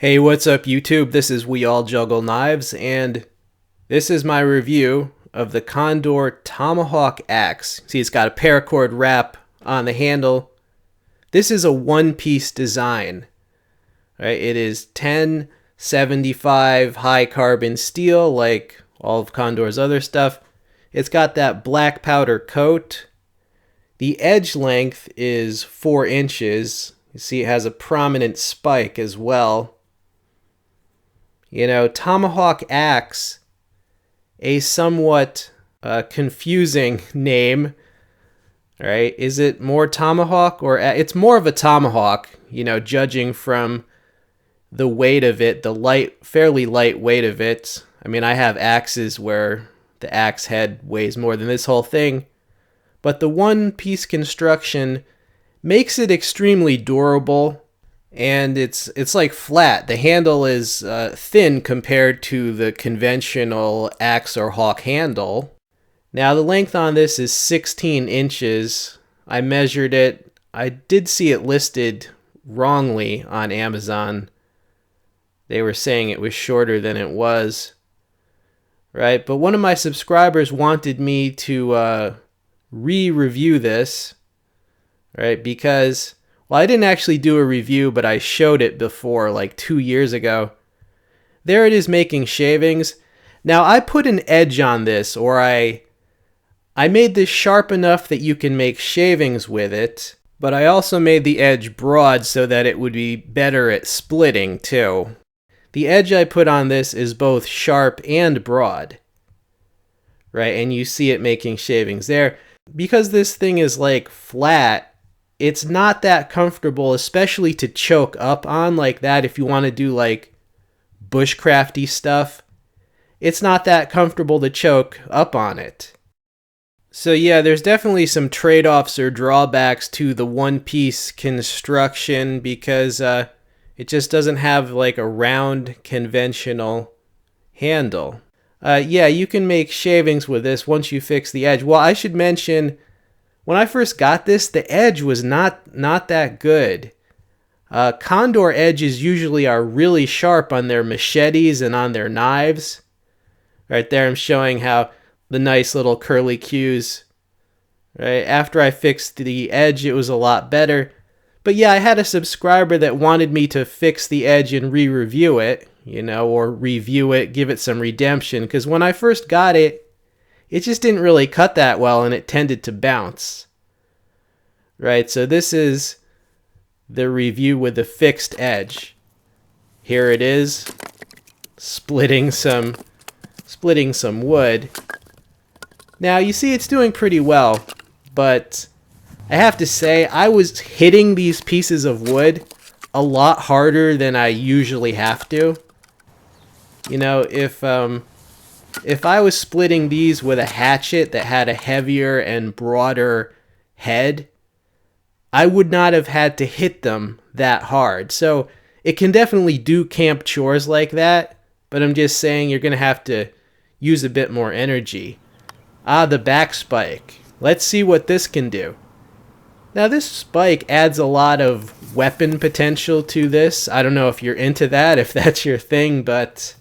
Hey, what's up YouTube? This is We All Juggle Knives, and this is my review of the Condor Tomahawk axe. See, it's got a paracord wrap on the handle. This is a one-piece design. Right? It is 1075 high carbon steel, like all of Condor's other stuff. It's got that black powder coat. The edge length is 4 inches. You see it has a prominent spike as well. You know, Tomahawk axe, a somewhat confusing name, right? Is it more tomahawk or it's more of a tomahawk, you know, judging from the weight of it, the fairly light weight of it. I mean, I have axes where the axe head weighs more than this whole thing, but the one-piece construction makes it extremely durable. And it's like flat. The handle is thin compared to the conventional axe or hawk handle. Now the length on this is 16 inches. I measured it. I did see it listed wrongly on Amazon. They were saying it was shorter than it was. Right? But one of my subscribers wanted me to re-review this. Right? Because... well, I didn't actually do a review, but I showed it before, like 2 years ago. There it is making shavings. Now, I put an edge on this, or I made this sharp enough that you can make shavings with it, but I also made the edge broad so that it would be better at splitting, too. The edge I put on this is both sharp and broad, right? And you see it making shavings there. Because this thing is, like, flat, it's not that comfortable, especially to choke up on like that if you want to do like bushcrafty stuff. It's not that comfortable to choke up on it. So yeah, there's definitely some trade-offs or drawbacks to the one-piece construction because it just doesn't have like a round conventional handle. Yeah, you can make shavings with this once you fix the edge. Well, I should mention... when I first got this, the edge was not that good. Condor edges usually are really sharp on their machetes and on their knives. Right there I'm showing how the nice little curly cues. Right after I fixed the edge, it was a lot better. But yeah, I had a subscriber that wanted me to fix the edge and re-review it, you know, or review it, give it some redemption. Because when I first got it, it just didn't really cut that well and it tended to bounce. Right, so this is the review with the fixed edge. Here it is, splitting some wood. Now you see it's doing pretty well, but I have to say I was hitting these pieces of wood a lot harder than I usually have to. You know, if I was splitting these with a hatchet that had a heavier and broader head, I would not have had to hit them that hard. So it can definitely do camp chores like that, but I'm just saying you're going to have to use a bit more energy. The back spike. Let's see what this can do. Now this spike adds a lot of weapon potential to this. I don't know if you're into that, if that's your thing, but...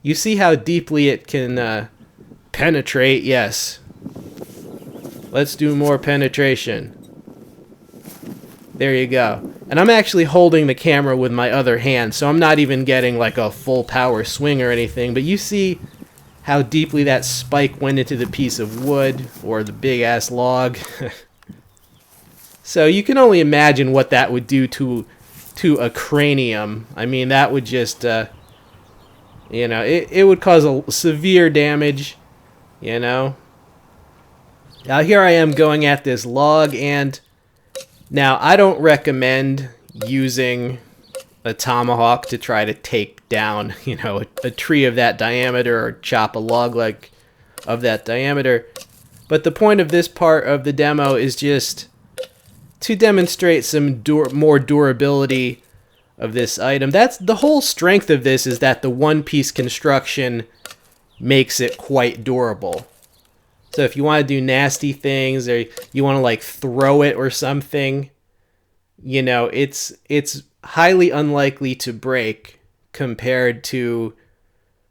you see how deeply it can penetrate? Yes. Let's do more penetration. There you go. And I'm actually holding the camera with my other hand, so I'm not even getting like a full power swing or anything. But you see how deeply that spike went into the piece of wood or the big ass log. So you can only imagine what that would do to a cranium. I mean, that would just... you know, it would cause a severe damage, you know. Now here I am going at this log, and now I don't recommend using a tomahawk to try to take down, you know, a tree of that diameter or chop a log like of that diameter. But the point of this part of the demo is just to demonstrate some more durability of this item. That's the whole strength of this, is that the one-piece construction makes it quite durable. So if you want to do nasty things, or you want to like throw it or something, you know, it's highly unlikely to break compared to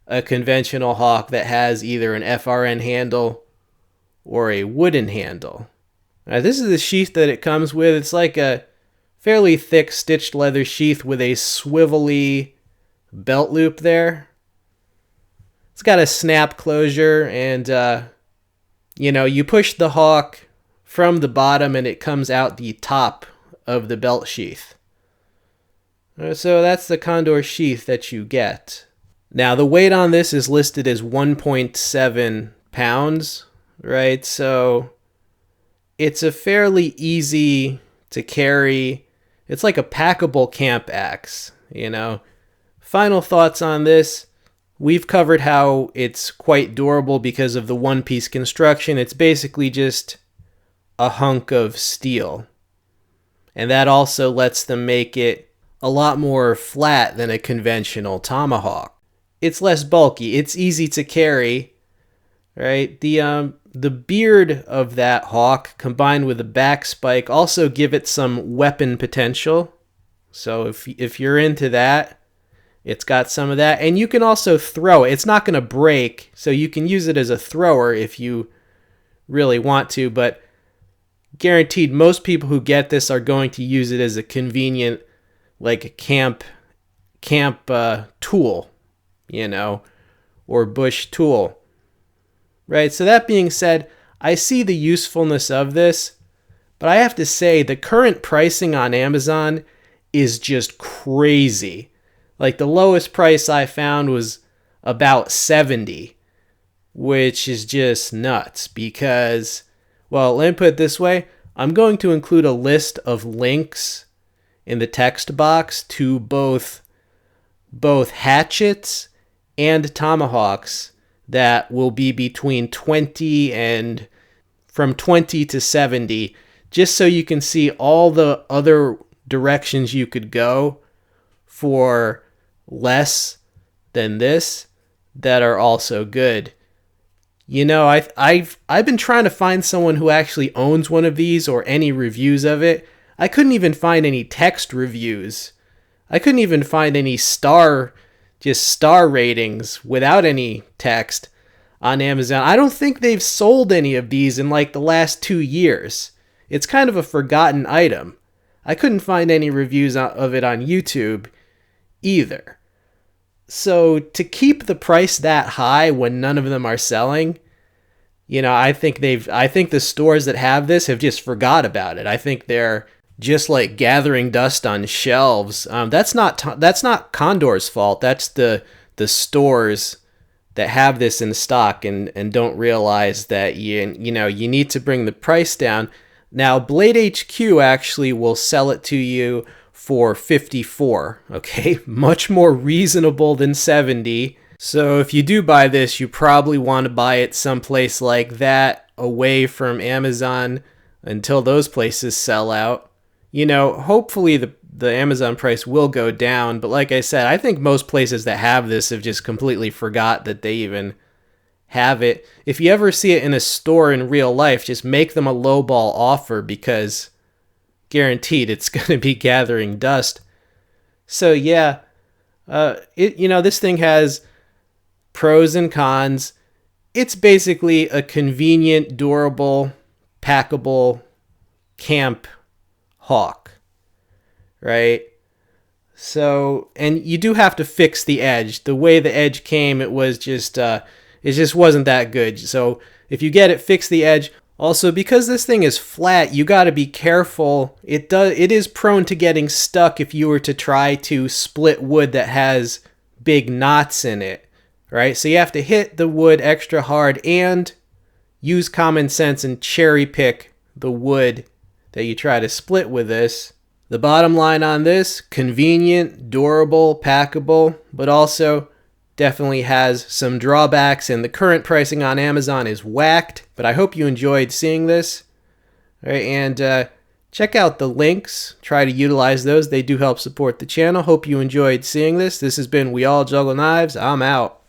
a conventional hawk that has either an FRN handle or a wooden handle. Now, this is the sheath that it comes with. It's like a fairly thick stitched leather sheath with a swivelly belt loop there. It's got a snap closure, and you push the hawk from the bottom and it comes out the top of the belt sheath. So that's the Condor sheath that you get. Now, the weight on this is listed as 1.7 pounds, right? So it's a fairly easy to carry. It's like a packable camp axe, Final thoughts on this. We've covered how it's quite durable because of the one-piece construction. It's basically just a hunk of steel. And that also lets them make it a lot more flat than a conventional tomahawk. It's less bulky. It's easy to carry, right? The beard of that hawk combined with the back spike also give it some weapon potential. So if you're into that, it's got some of that. And you can also throw it. It's not going to break, so you can use it as a thrower if you really want to, but guaranteed most people who get this are going to use it as a convenient like camp tool, or bush tool. Right? So that being said, I see the usefulness of this, but I have to say the current pricing on Amazon is just crazy. Like the lowest price I found was about $70, which is just nuts because, well, let me put it this way. I'm going to include a list of links in the text box to both hatchets and tomahawks that will be between 20 and from 20 to 70, just so you can see all the other directions you could go for less than this that are also good. I've been trying to find someone who actually owns one of these or any reviews of it. I couldn't even find any text reviews. I couldn't even find any star ratings without any text on Amazon. I don't think they've sold any of these in like the last 2 years. It's kind of a forgotten item. I couldn't find any reviews of it on YouTube either. So to keep the price that high when none of them are selling, I think the stores that have this have just forgot about it. I think they're just like gathering dust on shelves. That's not Condor's fault. That's the stores that have this in stock and don't realize that you need to bring the price down. Now, Blade HQ actually will sell it to you for $54, okay? Much more reasonable than $70. So if you do buy this, you probably want to buy it someplace like that, away from Amazon, until those places sell out. Hopefully the Amazon price will go down, but like I said, I think most places that have this have just completely forgot that they even have it. If you ever see it in a store in real life, just make them a lowball offer because guaranteed it's going to be gathering dust. So yeah, this thing has pros and cons. It's basically a convenient, durable, packable camp hawk, right? So, and you do have to fix the edge. The way the edge came, it just wasn't that good. So if you get it, fix the edge. Also, because this thing is flat, you got to be careful. It is prone to getting stuck if you were to try to split wood that has big knots in it, right? So you have to hit the wood extra hard and use common sense and cherry pick the wood that you try to split with this. The bottom line on this, convenient, durable, packable, but also definitely has some drawbacks, and the current pricing on Amazon is whacked, but I hope you enjoyed seeing this. All right, and check out the links. Try to utilize those. They do help support the channel. Hope you enjoyed seeing this. This has been We All Juggle Knives. I'm out.